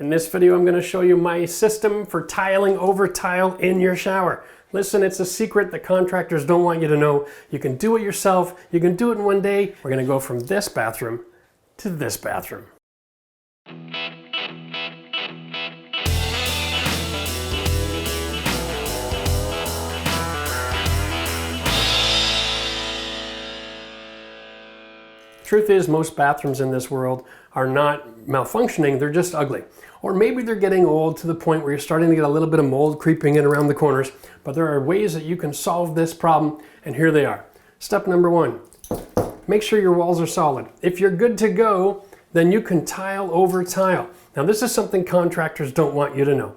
In this video, I'm going to show you my system for tiling over tile in your shower. Listen, it's a secret that contractors don't want you to know. You can do it yourself. You can do it in one day. We're going to go from this bathroom to this bathroom. Truth is, most bathrooms in this world are not malfunctioning, they're just ugly. Or maybe they're getting old to the point where you're starting to get a little bit of mold creeping in around the corners, but there are ways that you can solve this problem, and here they are. Step number one, make sure your walls are solid. If you're good to go, then you can tile over tile. Now this is something contractors don't want you to know.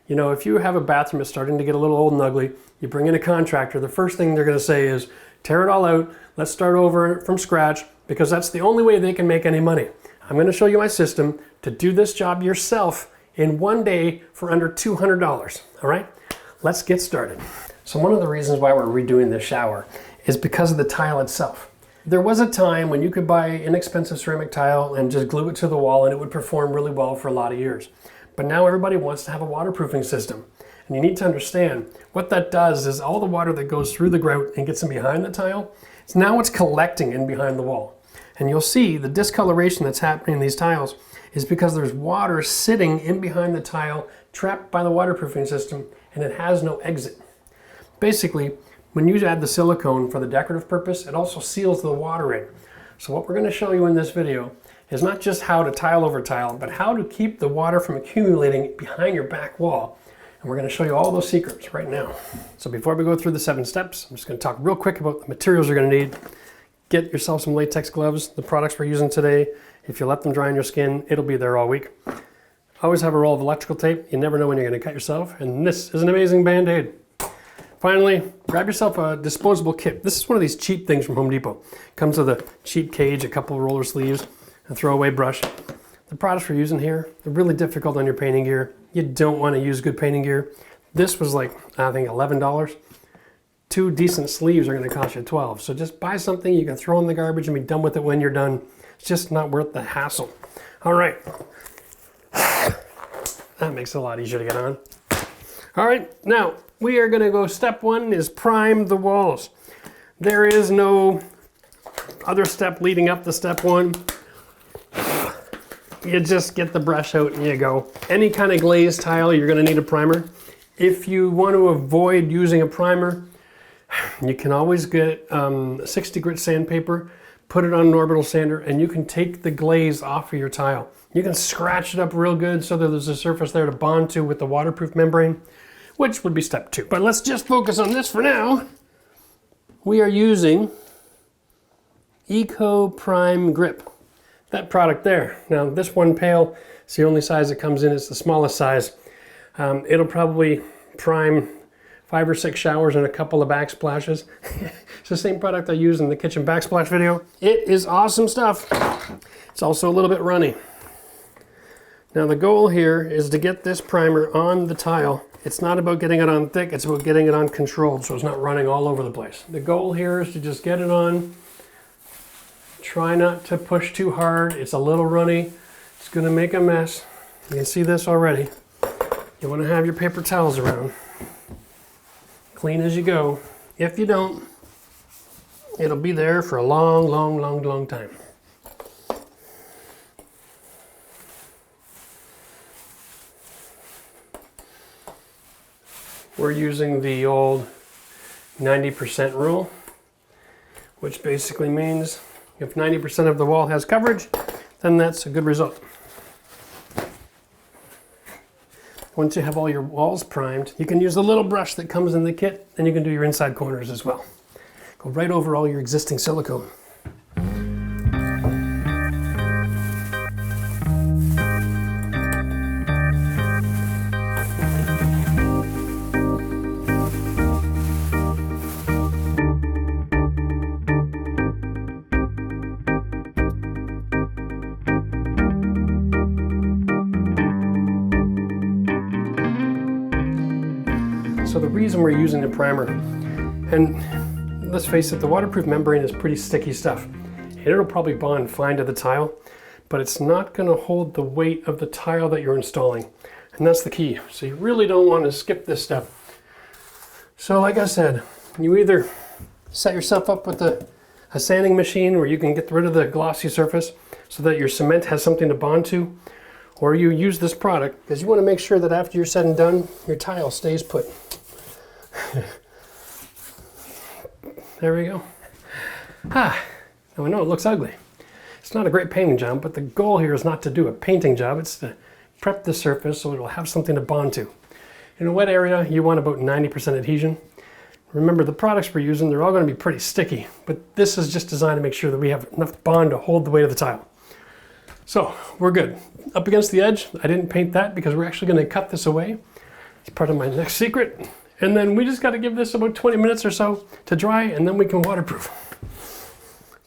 You know, if you have a bathroom that's starting to get a little old and ugly, you bring in a contractor, the first thing they're gonna say is, tear it all out, let's start over from scratch, because that's the only way they can make any money. I'm going to show you my system to do this job yourself in one day for under $200. All right, let's get started. So one of the reasons why we're redoing this shower is because of the tile itself. There was a time when you could buy inexpensive ceramic tile and just glue it to the wall and it would perform really well for a lot of years. But now everybody wants to have a waterproofing system. And you need to understand what that does is all the water that goes through the grout and gets in behind the tile, now it's collecting in behind the wall. And you'll see the discoloration that's happening in these tiles is because there's water sitting in behind the tile, trapped by the waterproofing system, and it has no exit. Basically, when you add the silicone for the decorative purpose, it also seals the water in. So what we're going to show you in this video is not just how to tile over tile, but how to keep the water from accumulating behind your back wall. And we're going to show you all those secrets right now. So before we go through the 7 steps, I'm just going to talk real quick about the materials you're going to need. Get yourself some latex gloves. The products we're using today, if you let them dry on your skin, it'll be there all week. Always have a roll of electrical tape. You never know when you're going to cut yourself. And this is an amazing Band-Aid. Finally, grab yourself a disposable kit. This is one of these cheap things from Home Depot. Comes with a cheap cage, a couple of roller sleeves, a throwaway brush. The products we're using here, they're really difficult on your painting gear. You don't want to use good painting gear. This was like, I think, $11. 2 decent sleeves are going to cost you $12. So just buy something you can throw in the garbage and be done with it when you're done. It's just not worth the hassle. All right. That makes it a lot easier to get on. All right, now we are going to go, step 1 is prime the walls. There is no other step leading up to step 1. You just get the brush out and you go. Any kind of glazed tile, you're going to need a primer. If you want to avoid using a primer, you can always get 60 grit sandpaper, put it on an orbital sander, and you can take the glaze off of your tile. You can scratch it up real good so that there's a surface there to bond to with the waterproof membrane, which would be step 2. But let's just focus on this for now. We are using Eco Prime Grip. That product there. Now this one pail, it's the only size it comes in, it's the smallest size. It'll probably prime 5 or 6 showers and a couple of backsplashes. It's the same product I used in the kitchen backsplash video. It is awesome stuff. It's also a little bit runny. Now the goal here is to get this primer on the tile. It's not about getting it on thick, it's about getting it on controlled so it's not running all over the place. The goal here is to just get it on. Try not to push too hard. It's a little runny. It's gonna make a mess. You can see this already. You wanna have your paper towels around. Clean as you go. If you don't, it'll be there for a long time. We're using the old 90% rule, which basically means if 90% of the wall has coverage, then that's a good result. Once you have all your walls primed, you can use the little brush that comes in the kit, and you can do your inside corners as well. Go right over all your existing silicone. So the reason we're using the primer, and let's face it, the waterproof membrane is pretty sticky stuff. It'll probably bond fine to the tile, but it's not going to hold the weight of the tile that you're installing. And that's the key. So you really don't want to skip this step. So like I said, you either set yourself up with a sanding machine where you can get rid of the glossy surface so that your cement has something to bond to, or you use this product because you want to make sure that after you're said and done, your tile stays put. There we go. Now I know it looks ugly. It's not a great painting job, but the goal here is not to do a painting job. It's to prep the surface so it'll have something to bond to. In a wet area, you want about 90% adhesion. Remember, the products we're using, they're all going to be pretty sticky, but this is just designed to make sure that we have enough bond to hold the weight of the tile. So we're good. Up against the edge, I didn't paint that because we're actually going to cut this away. It's part of my next secret. And then we just got to give this about 20 minutes or so to dry, and then we can waterproof.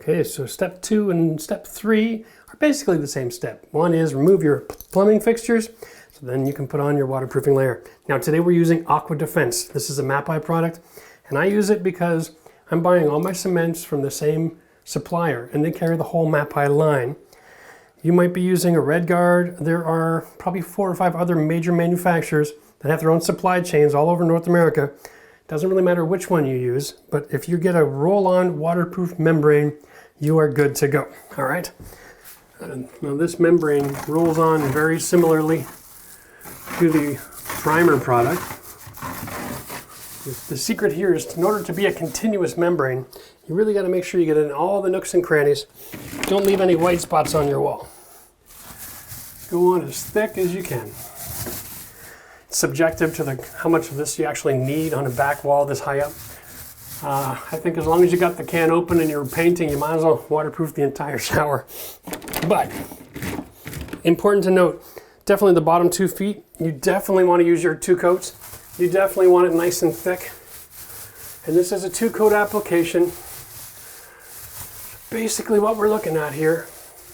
Okay, so step 2 and step 3 are basically the same step. One is remove your plumbing fixtures, so then you can put on your waterproofing layer. Now today we're using Aqua Defense. This is a MAPI product, and I use it because I'm buying all my cements from the same supplier, and they carry the whole MAPI line. You might be using a RedGuard. There are probably 4 or 5 other major manufacturers that have their own supply chains all over North America. Doesn't really matter which one you use, but if you get a roll-on waterproof membrane, you are good to go, all right? Now this membrane rolls on very similarly to the primer product. The secret here is, in order to be a continuous membrane, you really got to make sure you get in all the nooks and crannies. Don't leave any white spots on your wall. Go on as thick as you can. It's subjective to how much of this you actually need on a back wall this high up. I think as long as you got the can open and you're painting, you might as well waterproof the entire shower. But important to note, definitely the bottom 2 feet, you definitely want to use your 2 coats. You definitely want it nice and thick. And this is a 2-coat application. Basically what we're looking at here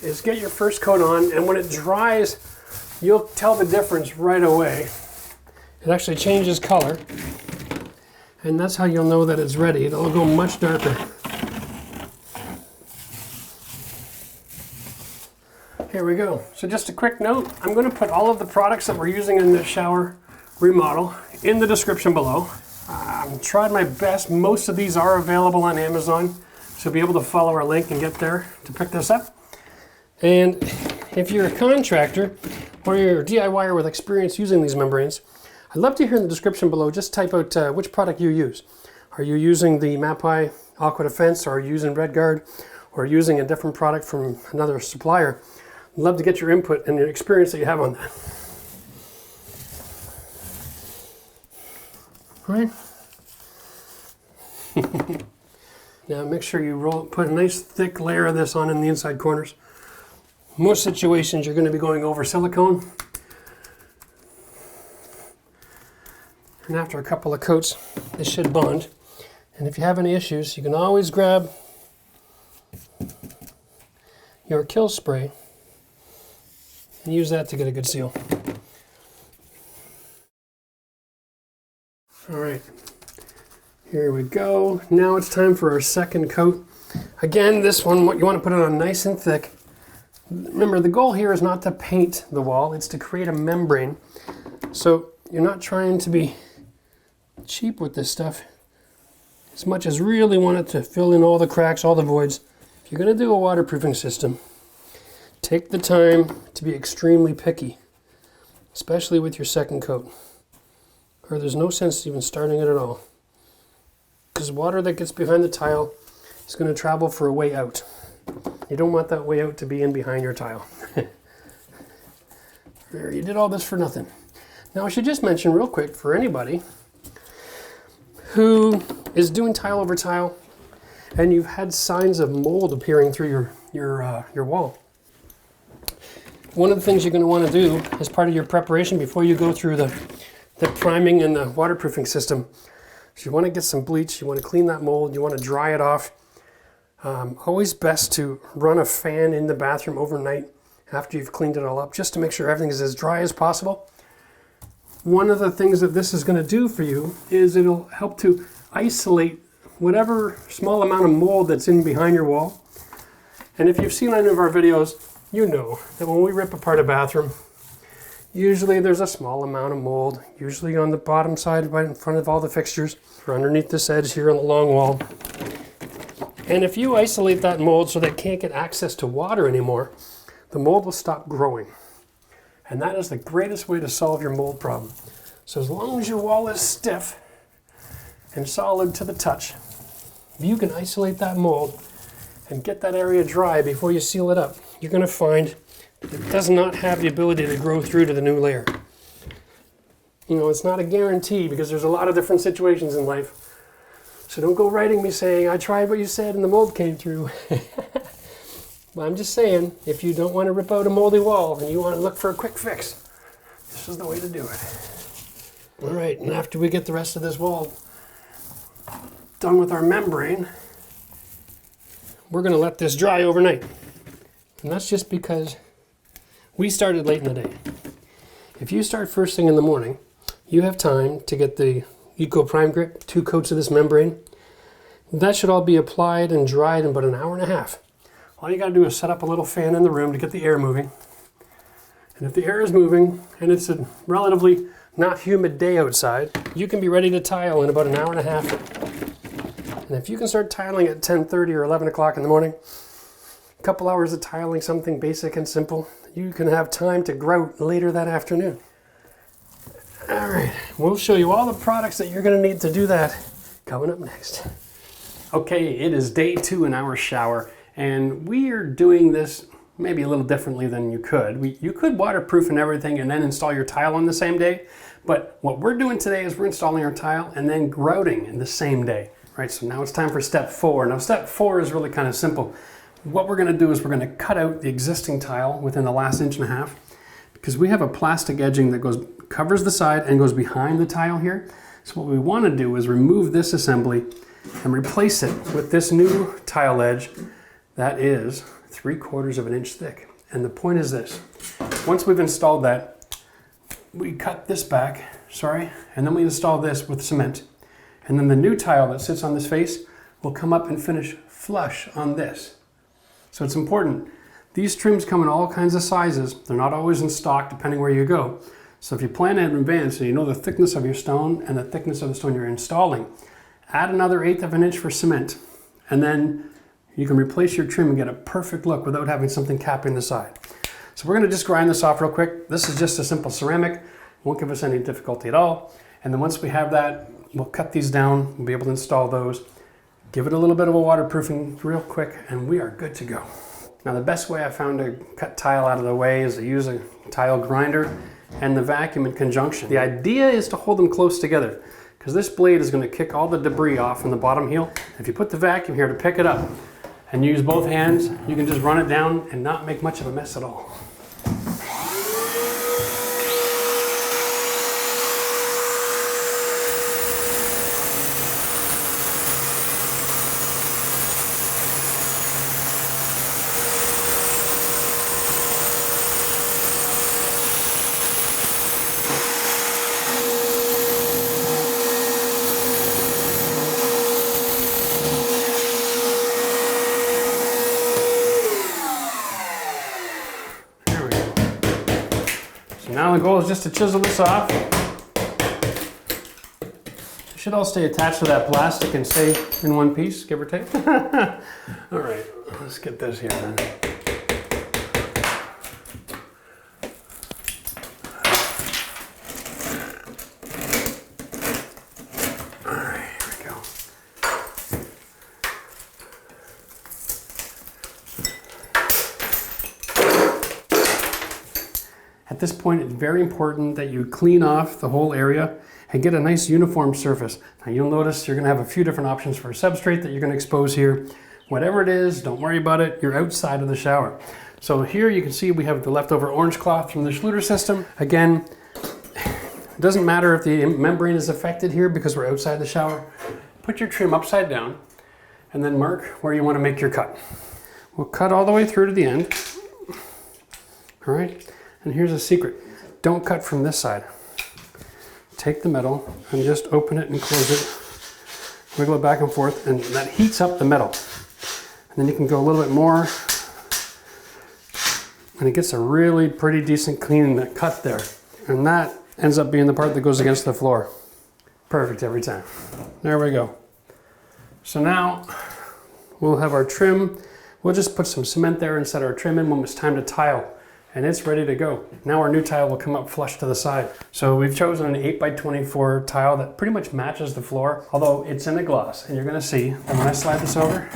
is get your first coat on, and when it dries, you'll tell the difference right away. It actually changes color, and that's how you'll know that it's ready. It'll go much darker. Here we go. So just a quick note, I'm going to put all of the products that we're using in this shower remodel in the description below. I've tried my best. Most of these are available on Amazon, so you'll be able to follow our link and get there to pick this up. And if you're a contractor or you're a DIYer with experience using these membranes, I'd love to hear in the description below, just type out which product you use. Are you using the MAPI Aqua Defense, or are you using RedGuard, or using a different product from another supplier? I'd love to get your input and your experience that you have on that. All right. Now make sure you put a nice thick layer of this on in the inside corners. Most situations you're going to be going over silicone. And after a couple of coats, this should bond. And if you have any issues, you can always grab your kill spray and use that to get a good seal. All right, here we go. Now it's time for our second coat. Again, this one, you want to put it on nice and thick. Remember, the goal here is not to paint the wall, it's to create a membrane. So you're not trying to be cheap with this stuff as much as really want it to fill in all the cracks, all the voids. If you're going to do a waterproofing system, take the time to be extremely picky, especially with your second coat, or there's no sense even starting it at all, because water that gets behind the tile is going to travel for a way out. You don't want that way out to be in behind your tile. There, you did all this for nothing. Now I should just mention real quick, for anybody who is doing tile over tile and you've had signs of mold appearing through your wall, one of the things you're going to want to do as part of your preparation before you go through the priming and the waterproofing system is you want to get some bleach, you want to clean that mold, you want to dry it off. Always best to run a fan in the bathroom overnight after you've cleaned it all up, just to make sure everything is as dry as possible. One of the things that this is going to do for you is it'll help to isolate whatever small amount of mold that's in behind your wall. And if you've seen any of our videos, you know that when we rip apart a bathroom, usually there's a small amount of mold, usually on the bottom side right in front of all the fixtures, or underneath this edge here on the long wall. And if you isolate that mold so that it can't get access to water anymore, the mold will stop growing. And that is the greatest way to solve your mold problem. So as long as your wall is stiff and solid to the touch, if you can isolate that mold and get that area dry before you seal it up, you're going to find that it does not have the ability to grow through to the new layer. You know, it's not a guarantee because there's a lot of different situations in life. So don't go writing me saying, I tried what you said and the mold came through. But I'm just saying, if you don't want to rip out a moldy wall and you want to look for a quick fix, this is the way to do it. All right, and after we get the rest of this wall done with our membrane, we're going to let this dry overnight. And that's just because we started late in the day. If you start first thing in the morning, you have time to get the Eco Prime Grip, 2 coats of this membrane. That should all be applied and dried in about an hour and a half. All you got to do is set up a little fan in the room to get the air moving. And if the air is moving and it's a relatively not humid day outside, you can be ready to tile in about an hour and a half. And if you can start tiling at 10:30 or 11 o'clock in the morning, a couple hours of tiling, something basic and simple, you can have time to grout later that afternoon. All right, we'll show you all the products that you're going to need to do that coming up next. Okay, it is day 2 in our shower, and we are doing this maybe a little differently than you could. You could waterproof and everything and then install your tile on the same day, but what we're doing today is we're installing our tile and then grouting in the same day. Right, so now it's time for step 4. Now step 4 is really kind of simple. What we're going to do is we're going to cut out the existing tile within the last 1.5 inches because we have a plastic edging that covers the side and goes behind the tile here. So what we want to do is remove this assembly and replace it with this new tile edge that is 3/4 of an inch thick. And the point is this: once we've installed that, we cut this back, and then we install this with cement. And then the new tile that sits on this face will come up and finish flush on this. So it's important. These trims come in all kinds of sizes. They're not always in stock depending where you go. So if you plan in advance and you know the thickness of your stone and the thickness of the stone you're installing, add another 1/8 of an inch for cement. And then you can replace your trim and get a perfect look without having something capping the side. So we're going to just grind this off real quick. This is just a simple ceramic. Won't give us any difficulty at all. And then once we have that, we'll cut these down, we'll be able to install those, give it a little bit of a waterproofing real quick, and we are good to go. Now the best way I found to cut tile out of the way is to use a tile grinder and the vacuum in conjunction. The idea is to hold them close together because this blade is going to kick all the debris off from the bottom heel. If you put the vacuum here to pick it up and use both hands, you can just run it down and not make much of a mess at all. Now the goal is just to chisel this off. It should all stay attached to that plastic and stay in one piece, give or take. All right, let's get this here then. All right, here we go. At this point, it's very important that you clean off the whole area and get a nice uniform surface. Now you'll notice you're going to have a few different options for a substrate that you're going to expose here. Whatever it is, don't worry about it. You're outside of the shower. So here you can see we have the leftover orange cloth from the Schluter system. Again, it doesn't matter if the membrane is affected here because we're outside the shower. Put your trim upside down and then mark where you want to make your cut. We'll cut all the way through to the end. All right. And here's a secret. Don't cut from this side. Take the metal and just open it and close it. Wiggle it back and forth, and that heats up the metal. And then you can go a little bit more And it gets a really pretty decent clean cut there. And that ends up being the part that goes against the floor. Perfect every time. There we go. So now we'll have our trim. We'll just put some cement there and set our trim in when it's time to tile. And it's ready to go. Now our new tile will come up flush to the side. So we've chosen an 8x24 tile that pretty much matches the floor, although it's in a gloss. And you're gonna see that when I slide this over,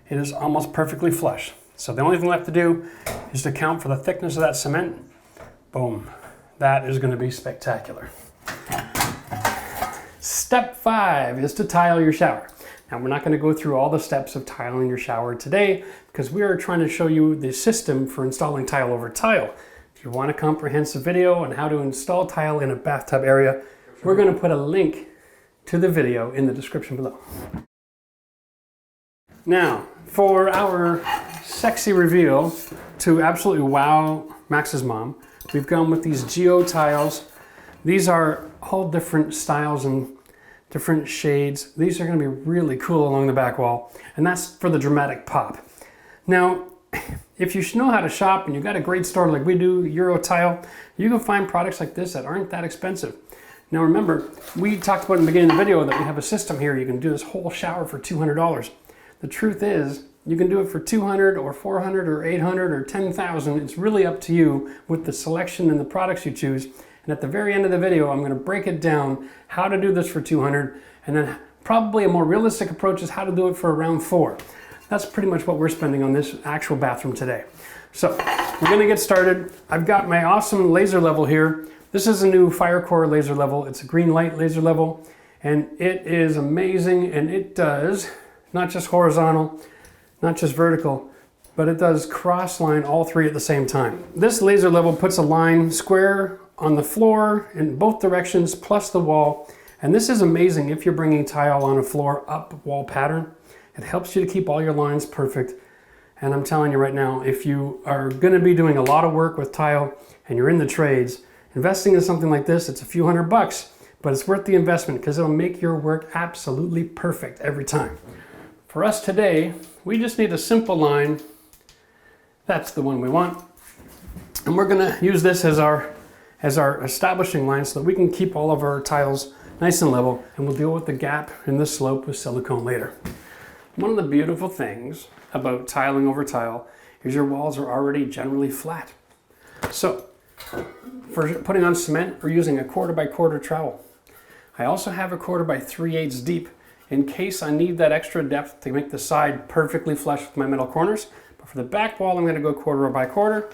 it is almost perfectly flush. So the only thing left to do is to count for the thickness of that cement. Boom. That is gonna be spectacular. Step 5 is to tile your shower. Now we're not going to go through all the steps of tiling your shower today because we are trying to show you the system for installing tile over tile. If you want a comprehensive video on how to install tile in a bathtub area, we're going to put a link to the video in the description below. Now, for our sexy reveal to absolutely wow Max's mom, we've gone with these geo tiles. These are all different styles and different shades. These are going to be really cool along the back wall, and that's for the dramatic pop. Now, if you know how to shop and you've got a great store like we do, Euro Tile, you can find products like this that aren't that expensive. Now remember, we talked about in the beginning of the video that we have a system here. You can do this whole shower for $200. The truth is, you can do it for $200 or $400 or $800 or $10,000. It's really up to you with the selection and the products you choose. And at the very end of the video, I'm going to break it down how to do this for $200, and then probably a more realistic approach is how to do it for around $400. That's pretty much what we're spending on this actual bathroom today. So we're going to get started. I've got my awesome laser level here. This is a new Firecore laser level. It's a green light laser level, and it is amazing, and it does not just horizontal, not just vertical, but it does cross line all three at the same time. This laser level puts a line square on the floor in both directions plus the wall, and this is amazing if you're bringing tile on a floor up wall pattern. It helps you to keep all your lines perfect, and I'm telling you right now, if you are going to be doing a lot of work with tile and you're in the trades, investing in something like this, it's a few $100, but it's worth the investment because it'll make your work absolutely perfect every time. For us today, we just need a simple line. That's the one we want, and we're going to use this as our establishing line so that we can keep all of our tiles nice and level, and we'll deal with the gap in the slope with silicone later. One of the beautiful things about tiling over tile is your walls are already generally flat. So for putting on cement, we're using a 1/4 by 1/4 trowel. I also have a 1/4 by 3/8 deep in case I need that extra depth to make the side perfectly flush with my metal corners. But for the back wall, I'm going to go 1/4 by 1/4,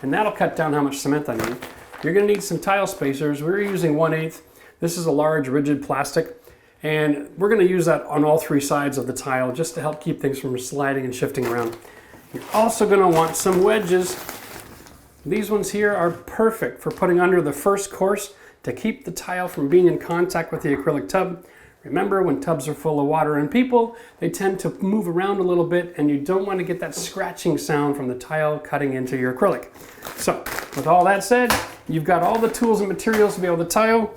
and that'll cut down how much cement I need. You're going to need some tile spacers. We're using 1/8. This is a large rigid plastic, and we're going to use that on all three sides of the tile just to help keep things from sliding and shifting around. You're also going to want some wedges. These ones here are perfect for putting under the first course to keep the tile from being in contact with the acrylic tub. Remember, when tubs are full of water and people, they tend to move around a little bit, and you don't want to get that scratching sound from the tile cutting into your acrylic. So, with all that said, you've got all the tools and materials to be able to tile.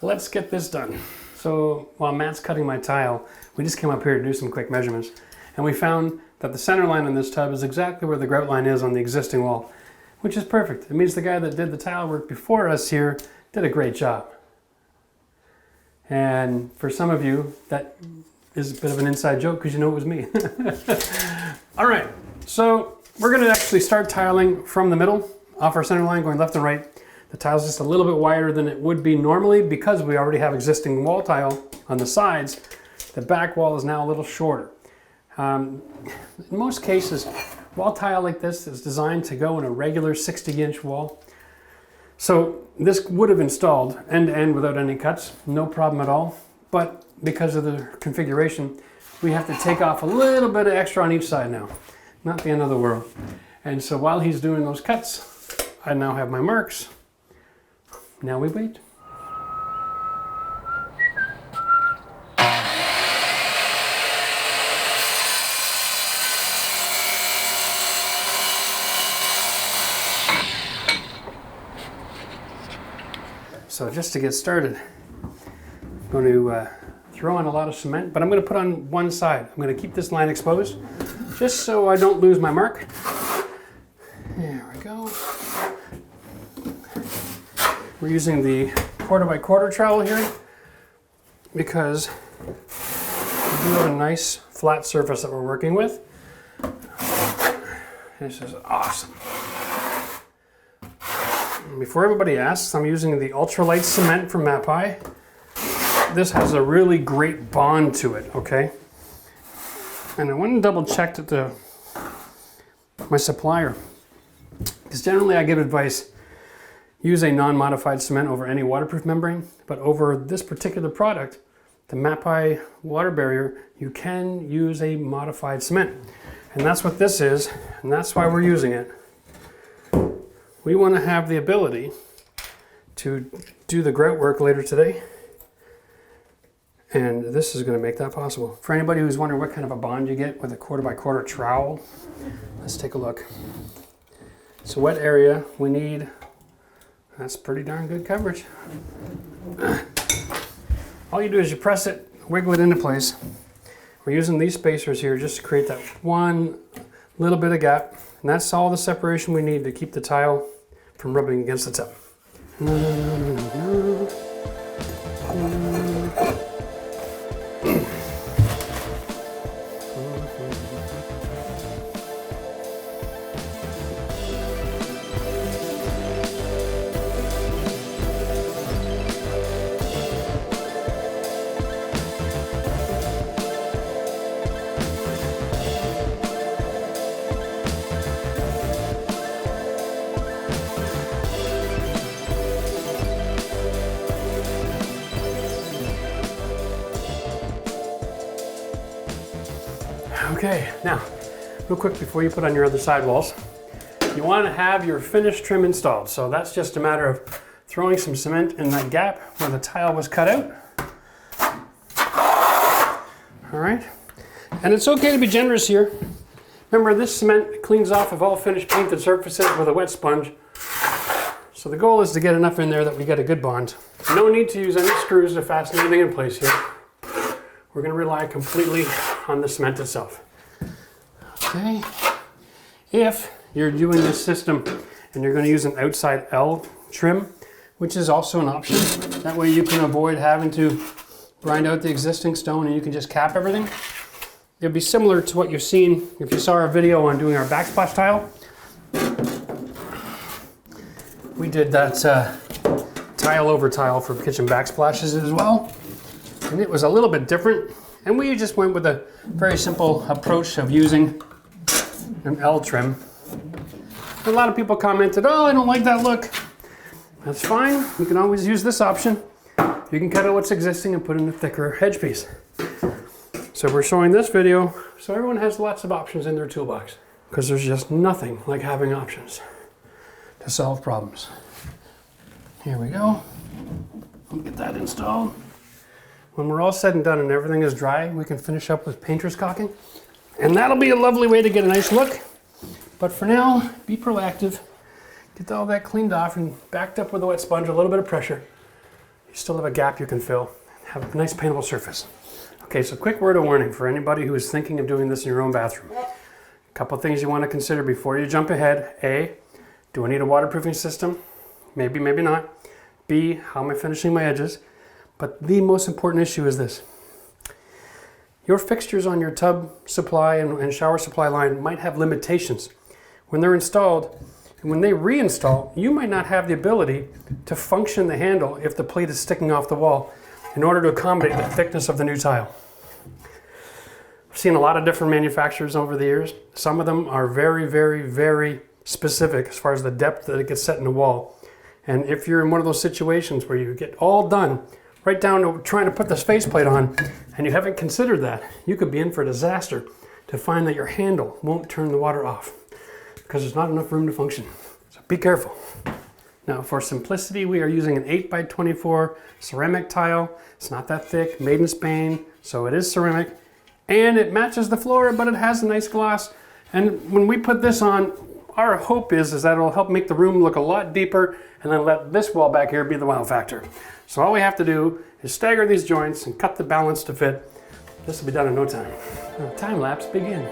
Let's get this done. So, while Matt's cutting my tile, we just came up here to do some quick measurements, and we found that the center line on this tub is exactly where the grout line is on the existing wall, which is perfect. It means the guy that did the tile work before us here did a great job. And for some of you, that is a bit of an inside joke because you know it was me. All right, so we're going to actually start tiling from the middle, off our center line, going left and right. The tile's just a little bit wider than it would be normally because we already have existing wall tile on the sides. The back wall is now a little shorter. In most cases, wall tile like this is designed to go in a regular 60-inch wall. So this would have installed end-to-end without any cuts, no problem at all. But because of the configuration, we have to take off a little bit of extra on each side now. Not the end of the world. And so while he's doing those cuts, I now have my marks. Now we wait. So just to get started, I'm going to throw on a lot of cement, but I'm going to put on one side. I'm going to keep this line exposed just so I don't lose my mark. There we We're using the 1/4x1/4 trowel here because we do have a nice flat surface that we're working with. This is awesome. Before everybody asks, I'm using the ultralight cement from Mapai. This has a really great bond to it, okay? And I went and double checked at my supplier. Because generally I give advice, use a non-modified cement over any waterproof membrane, but over this particular product, the Mapai water barrier, you can use a modified cement. And that's what this is, and that's why we're using it. We want to have the ability to do the grout work later today, and this is going to make that possible. For anybody who's wondering what kind of a bond you get with a 1/4x1/4 trowel, let's take a look. So wet area, we need, that's pretty darn good coverage. All you do is you press it, wiggle it into place. We're using these spacers here just to create that one little bit of gap, and that's all the separation we need to keep the tile from rubbing against the tub. Okay, now, real quick before you put on your other sidewalls, you want to have your finished trim installed. So that's just a matter of throwing some cement in that gap where the tile was cut out. All right, and it's okay to be generous here. Remember, this cement cleans off of all finished painted surfaces with a wet sponge. So the goal is to get enough in there that we get a good bond. No need to use any screws to fasten anything in place here. We're going to rely completely on the cement itself. Okay. If you're doing this system and you're going to use an outside L trim, which is also an option, that way you can avoid having to grind out the existing stone and you can just cap everything. It'd be similar to what you've seen if you saw our video on doing our backsplash tile. We did that tile over tile for kitchen backsplashes as well. And it was a little bit different. And we just went with a very simple approach of using an L trim. A lot of people commented, oh, I don't like that look. That's fine. You can always use this option. You can cut out what's existing and put in a thicker edge piece. So we're showing this video so everyone has lots of options in their toolbox, because there's just nothing like having options to solve problems. Here we go. Let me get that installed. When we're all said and done and everything is dry, we can finish up with painter's caulking. And that'll be a lovely way to get a nice look. But for now, be proactive. Get all that cleaned off and backed up with a wet sponge, a little bit of pressure. You still have a gap you can fill. Have a nice paintable surface. Okay, so quick word of warning for anybody who is thinking of doing this in your own bathroom. A couple things you want to consider before you jump ahead. A, do I need a waterproofing system? Maybe, maybe not. B, how am I finishing my edges? But the most important issue is this. Your fixtures on your tub supply and shower supply line might have limitations. When they're installed, and when they reinstall, you might not have the ability to function the handle if the plate is sticking off the wall in order to accommodate the thickness of the new tile. I've seen a lot of different manufacturers over the years. Some of them are very, very, very specific as far as the depth that it gets set in the wall. And if you're in one of those situations where you get all done, right down to trying to put this faceplate on, and you haven't considered that, you could be in for a disaster to find that your handle won't turn the water off because there's not enough room to function. So be careful. Now for simplicity, we are using an 8x24 ceramic tile. It's not that thick, made in Spain, so it is ceramic. And it matches the floor, but it has a nice gloss. And when we put this on, our hope is that it'll help make the room look a lot deeper and then let this wall back here be the wow factor. So all we have to do is stagger these joints and cut the balance to fit. This will be done in no time. Now, time lapse begin.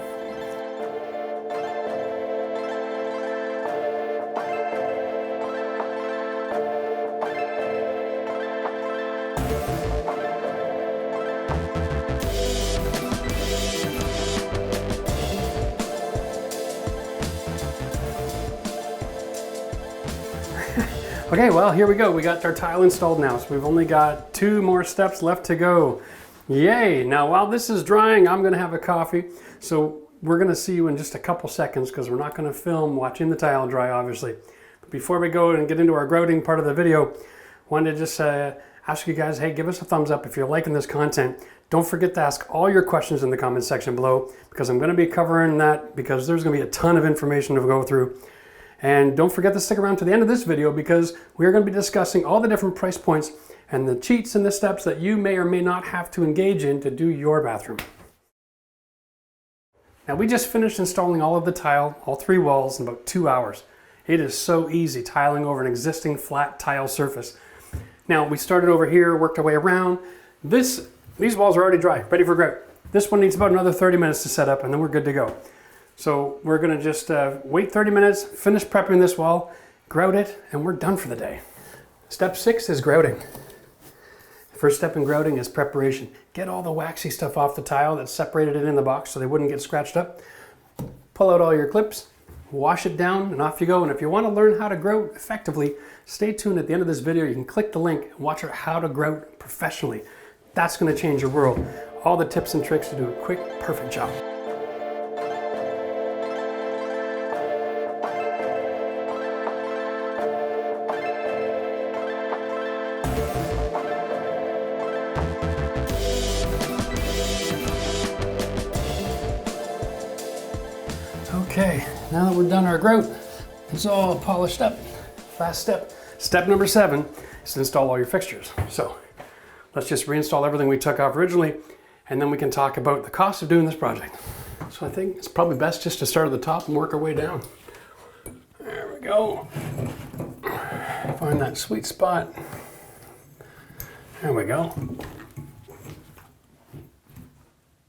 Okay, well, here we go. We got our tile installed now, so we've only got 2 more steps left to go. Yay! Now, while this is drying, I'm gonna have a coffee. So we're gonna see you in just a couple seconds because we're not gonna film watching the tile dry, obviously. But before we go and get into our grouting part of the video, I wanted to just ask you guys, hey, give us a thumbs up if you're liking this content. Don't forget to ask all your questions in the comment section below because I'm gonna be covering that because there's gonna be a ton of information to go through. And don't forget to stick around to the end of this video because we're going to be discussing all the different price points and the cheats and the steps that you may or may not have to engage in to do your bathroom. Now we just finished installing all of the tile, all 3 walls, in about 2 hours. It is so easy tiling over an existing flat tile surface. Now we started over here, worked our way around. These walls are already dry, ready for grout. This one needs about another 30 minutes to set up and then we're good to go. So we're gonna just wait 30 minutes, finish prepping this wall, grout it, and we're done for the day. Step 6 is grouting. The first step in grouting is preparation. Get all the waxy stuff off the tile that separated it in the box so they wouldn't get scratched up. Pull out all your clips, wash it down, and off you go. And if you wanna learn how to grout effectively, stay tuned at the end of this video. You can click the link and watch how to grout professionally. That's gonna change your world. All the tips and tricks to do a quick, perfect job. Okay, now that we're done our grout, it's all polished up. Last step. Step number 7 is to install all your fixtures. So let's just reinstall everything we took off originally, and then we can talk about the cost of doing this project. So I think it's probably best just to start at the top and work our way down. There we go. Find that sweet spot. There we go.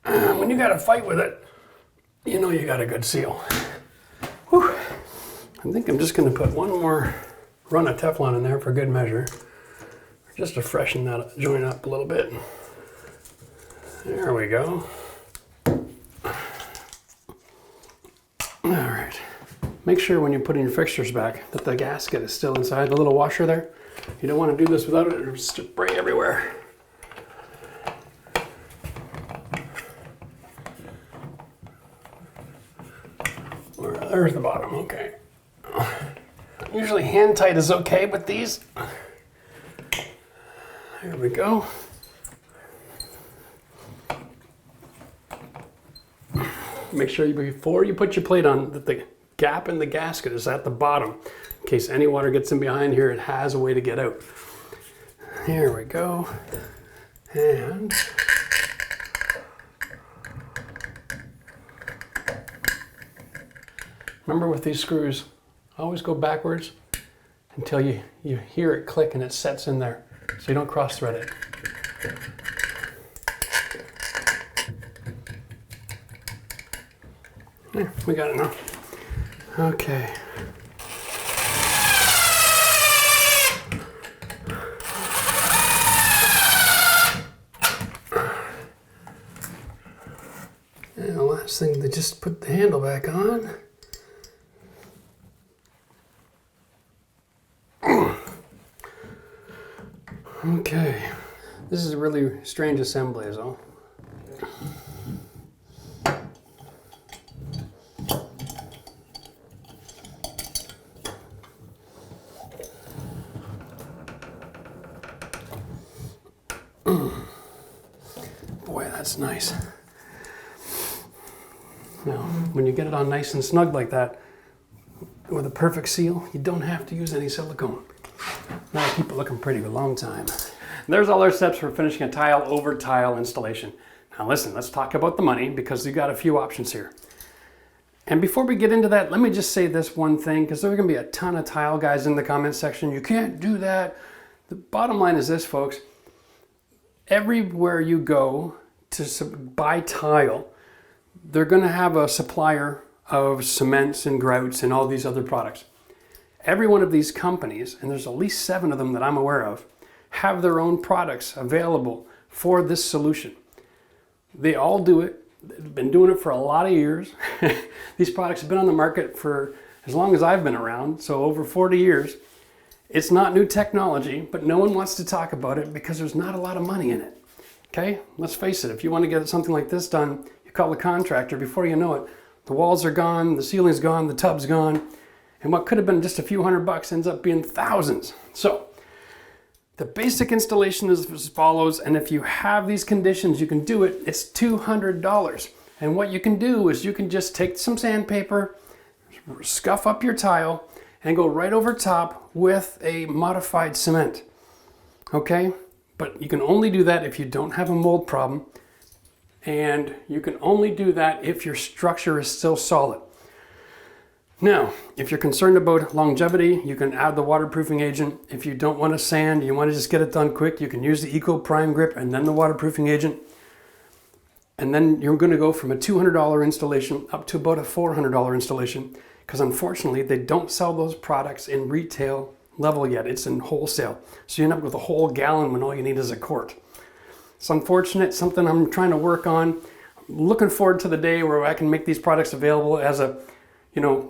When you got to fight with it, you know you got a good seal. Whew. I think I'm just going to put one more run of Teflon in there for good measure, just to freshen that joint up a little bit. There we go. All right. Make sure when you're putting your fixtures back that the gasket is still inside the little washer there. You don't want to do this without it, it'll spray everywhere. There's the bottom, okay. Usually hand tight is okay with these. There we go. Make sure before you put your plate on that the gap in the gasket is at the bottom. In case any water gets in behind here, it has a way to get out. Here we go. And remember with these screws, always go backwards until you hear it click and it sets in there, so you don't cross thread it. Yeah, we got it now. Okay. And the last thing, they just put the handle back on. Okay, this is a really strange assembly, though. Boy, that's nice. Now, when you get it on nice and snug like that, with a perfect seal, you don't have to use any silicone. That'll keep it looking pretty for a long time. There's all our steps for finishing a tile over tile installation. Now listen, let's talk about the money because you got a few options here. And before we get into that, let me just say this one thing because there's gonna be a ton of tile guys in the comment section. You can't do that. The bottom line is this, folks. Everywhere you go to buy tile, they're gonna have a supplier of cements and grouts and all these other products. Every one of these companies, and there's at least 7 of them that I'm aware of, have their own products available for this solution. They all do it. They've been doing it for a lot of years. These products have been on the market for as long as I've been around, so over 40 years. It's not new technology, but no one wants to talk about it because there's not a lot of money in it. Okay, let's face it, if you want to get something like this done, you call the contractor, before you know it, the walls are gone, the ceiling's gone, the tub's gone, and what could have been just a few $100 ends up being thousands. So the basic installation is as follows, and if you have these conditions, you can do it. It's $200. And what you can do is you can just take some sandpaper, scuff up your tile, and go right over top with a modified cement. Okay? But you can only do that if you don't have a mold problem, and you can only do that if your structure is still solid. Now, if you're concerned about longevity, you can add the waterproofing agent. If you don't want to sand, you want to just get it done quick, you can use the Eco Prime Grip and then the waterproofing agent. And then you're going to go from a $200 installation up to about a $400 installation, because unfortunately they don't sell those products in retail level yet. It's in wholesale. So you end up with a whole gallon when all you need is a quart. It's unfortunate, something I'm trying to work on. I'm looking forward to the day where I can make these products available as a,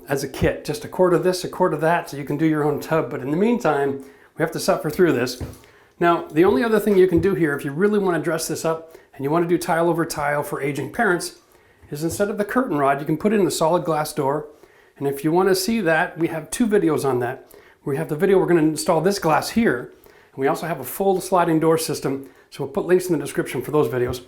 as a kit, just a quart of this, a quart of that, so you can do your own tub. But in the meantime, we have to suffer through this. Now, the only other thing you can do here, if you really want to dress this up and you want to do tile over tile for aging parents, is instead of the curtain rod, you can put in a solid glass door. And if you want to see that, we have 2 videos on that. We have the video we're going to install this glass here, and we also have a full sliding door system, so we'll put links in the description for those videos.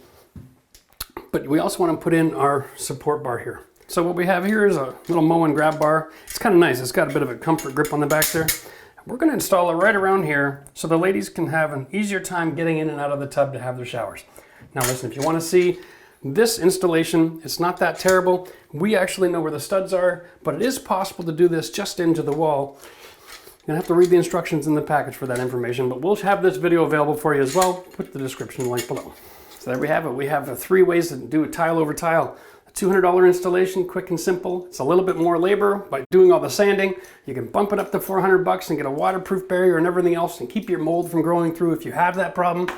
But we also want to put in our support bar here. So what we have here is a little mow and grab bar. It's kind of nice. It's got a bit of a comfort grip on the back there. We're going to install it right around here so the ladies can have an easier time getting in and out of the tub to have their showers. Now listen, if you want to see this installation, it's not that terrible. We actually know where the studs are, but it is possible to do this just into the wall. You're gonna have to read the instructions in the package for that information, but we'll have this video available for you as well. Put the description link below. So there we have it. We have 3 ways to do a tile over tile. A $200 installation, quick and simple. It's a little bit more labor by doing all the sanding. You can bump it up to $400 and get a waterproof barrier and everything else and keep your mold from growing through if you have that problem.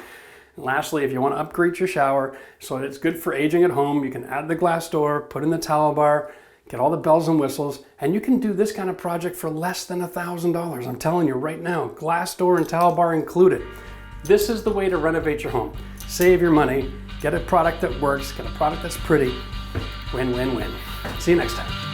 And lastly, if you want to upgrade your shower so that it's good for aging at home, you can add the glass door, put in the towel bar, get all the bells and whistles, and you can do this kind of project for less than $1,000. I'm telling you right now, glass door and towel bar included. This is the way to renovate your home. Save your money, get a product that works, get a product that's pretty. Win, win, win. See you next time.